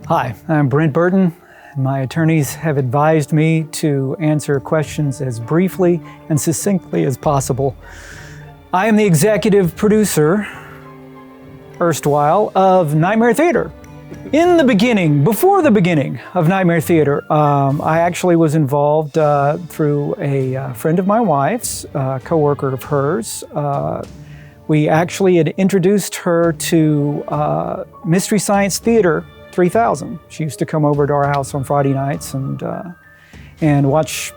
Hi, I'm Brent Burton. My attorneys have advised me to answer questions as briefly and succinctly as possible. I am the executive producer, erstwhile, of Nightmare Theater. In the beginning, before the beginning of Nightmare Theater, I actually was involved through a friend of my wife's, a coworker of hers. We actually had introduced her to Mystery Science Theater 3000. She used to come over to our house on Friday nights and watch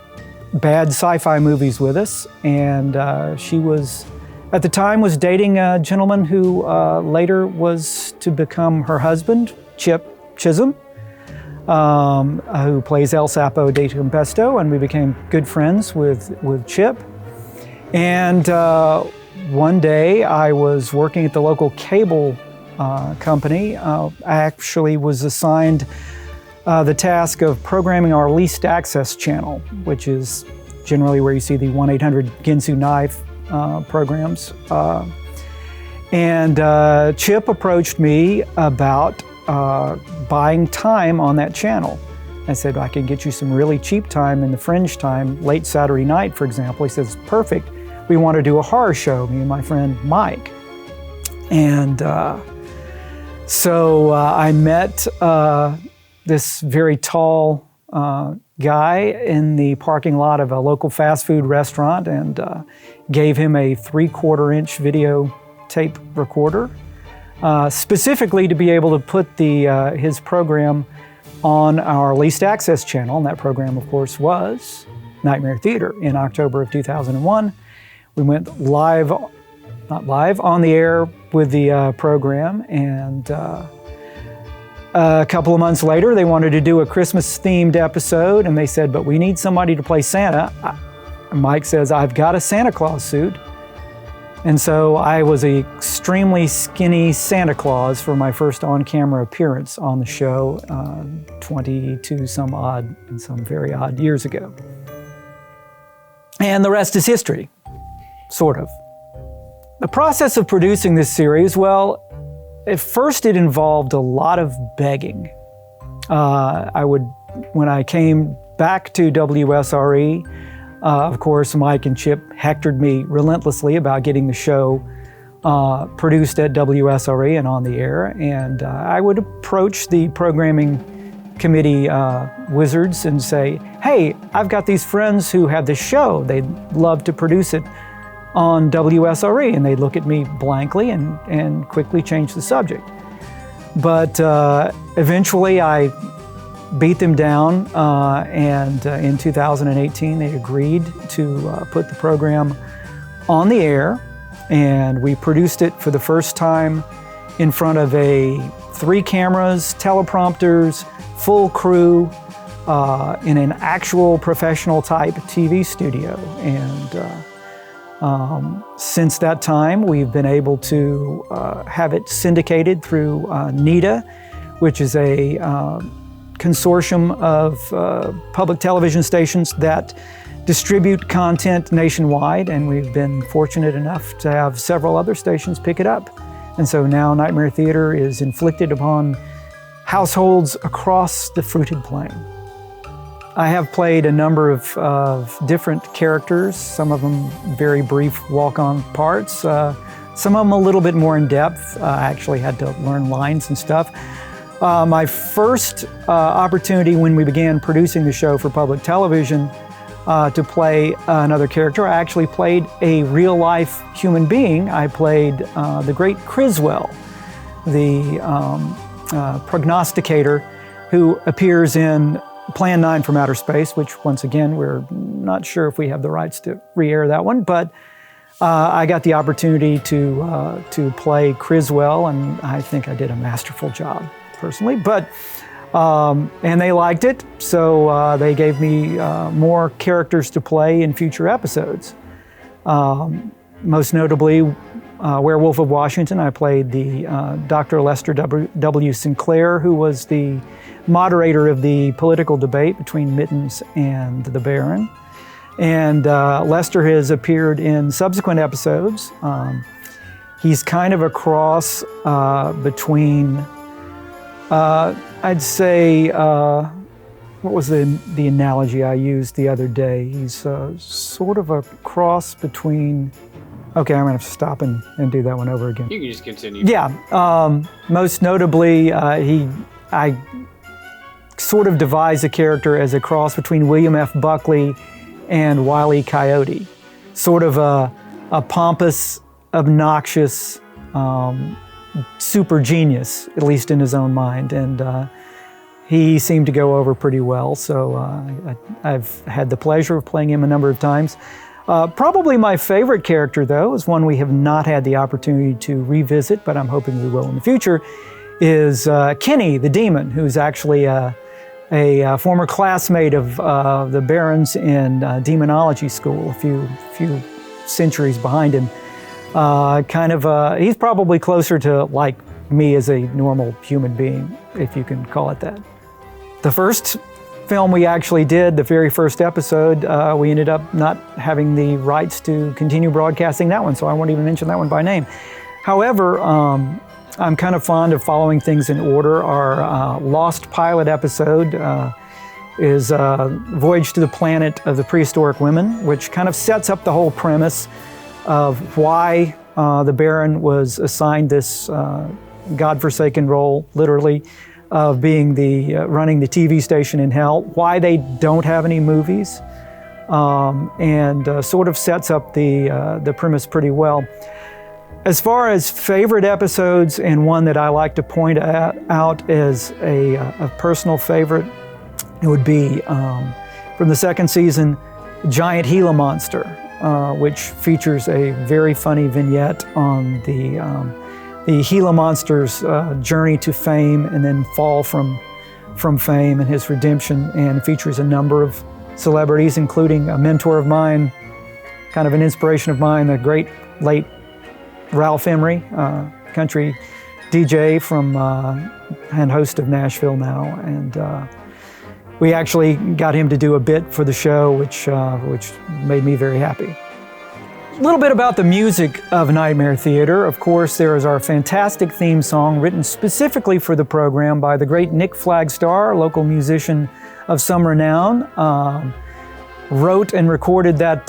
bad sci-fi movies with us. And she was, at the time, was dating a gentleman who later was to become her husband, Chip Chisholm, who plays El Sapo de Tempesto, and we became good friends with Chip. And one day I was working at the local cable company. I actually was assigned the task of programming our least access channel, which is generally where you see the 1-800-GINSU knife programs. And Chip approached me about buying time on that channel. I said, I can get you some really cheap time in the fringe time, late Saturday night, for example. He says, perfect. We want to do a horror show, me and my friend Mike. And so I met this very tall guy in the parking lot of a local fast food restaurant and gave him a 3/4-inch video tape recorder, specifically to be able to put his program on our least access channel. And that program, of course, was Nightmare Theater. In October of 2001, we went live, not live, on the air with the program, and a couple of months later they wanted to do a Christmas themed episode, and they said, but we need somebody to play Santa. Mike says, I've got a Santa Claus suit. And so I was an extremely skinny Santa Claus for my first on-camera appearance on the show 22 some odd and some very odd years ago. And the rest is history, sort of. The process of producing this series, well, at first it involved a lot of begging. When I came back to WSRE, of course, Mike and Chip hectored me relentlessly about getting the show produced at WSRE and on the air. And I would approach the programming committee wizards and say, hey, I've got these friends who have this show. They'd love to produce it on WSRE, and they'd look at me blankly and quickly change the subject. But eventually I beat them down, and in 2018 they agreed to put the program on the air, and we produced it for the first time in front of 3 cameras, teleprompters, full crew, in an actual professional type TV studio. And since that time, we've been able to have it syndicated through NETA, which is a consortium of public television stations that distribute content nationwide, and we've been fortunate enough to have several other stations pick it up. And so now Nightmare Theater is inflicted upon households across the fruited plain. I have played a number of different characters, some of them very brief walk-on parts, some of them a little bit more in depth. I actually had to learn lines and stuff. My first opportunity when we began producing the show for public television to play another character, I actually played a real-life human being. I played the great Criswell, the prognosticator who appears in Plan 9 from Outer Space, which once again, we're not sure if we have the rights to re-air that one, but I got the opportunity to play Criswell, and I think I did a masterful job, personally. But and they liked it, so they gave me more characters to play in future episodes. Most notably, Werewolf of Washington, I played the Dr. Lester W. Sinclair, who was the moderator of the political debate between Mittens and the Baron. And Lester has appeared in subsequent episodes. He's kind of a cross between I'd say, what was the analogy I used the other day? He's sort of a cross between, okay, I'm gonna have to stop and do that one over again. You can just continue. Yeah, most notably, I sort of devised a character as a cross between William F. Buckley and Wile E. Coyote. Sort of a pompous, obnoxious, super genius, at least in his own mind. And he seemed to go over pretty well, so I've had the pleasure of playing him a number of times. Probably my favorite character, though, is one we have not had the opportunity to revisit, but I'm hoping we will in the future, is Kenny the Demon, who's actually a former classmate of the Barons in demonology school, a few centuries behind him. He's probably closer to like me as a normal human being, if you can call it that. The first film we actually did, the very first episode, we ended up not having the rights to continue broadcasting that one, so I won't even mention that one by name. However, I'm kind of fond of following things in order. Our Lost pilot episode is Voyage to the Planet of the Prehistoric Women, which kind of sets up the whole premise of why the Baron was assigned this godforsaken role, literally, of being running the TV station in hell, why they don't have any movies, and sort of sets up the premise pretty well. As far as favorite episodes, and one that I like to point out as a personal favorite, it would be from the second season, Giant Gila Monster, which features a very funny vignette on the Gila Monster's journey to fame and then fall from fame and his redemption, and features a number of celebrities, including a mentor of mine, kind of an inspiration of mine, the great late Ralph Emery, country DJ and host of Nashville now, and we actually got him to do a bit for the show, which made me very happy. A little bit about the music of Nightmare Theater. Of course, there is our fantastic theme song written specifically for the program by the great Nick Flagstar, a local musician of some renown. Wrote and recorded that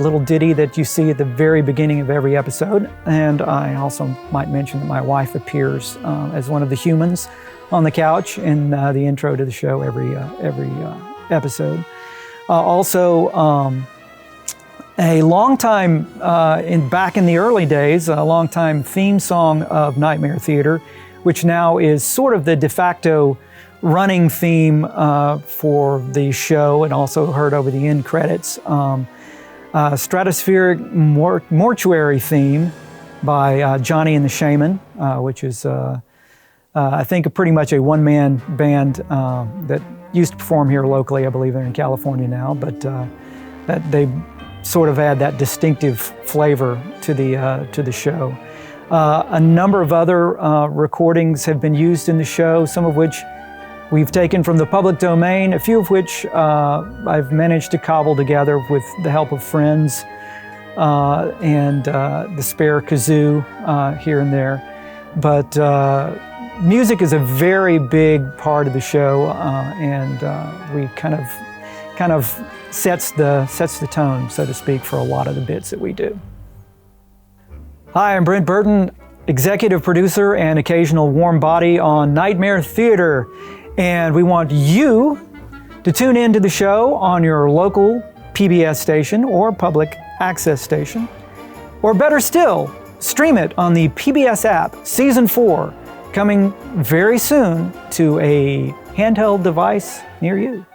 little ditty that you see at the very beginning of every episode. And I also might mention that my wife appears as one of the humans on the couch in the intro to the show every episode. A long time, back in the early days, a long time theme song of Nightmare Theater, which now is sort of the de facto running theme for the show, and also heard over the end credits. Stratospheric Mortuary theme by Johnny and the Shaman, which is I think pretty much a one-man band that used to perform here locally. I believe they're in California now, but that they sort of add that distinctive flavor to the show. A number of other recordings have been used in the show, some of which we've taken from the public domain, a few of which I've managed to cobble together with the help of friends and the spare kazoo here and there. But music is a very big part of the show, and we kind of sets the tone, so to speak, for a lot of the bits that we do. Hi, I'm Brent Burton, executive producer and occasional warm body on Nightmare Theater. And we want you to tune in to the show on your local PBS station or public access station. Or better still, stream it on the PBS app, Season 4, coming very soon to a handheld device near you.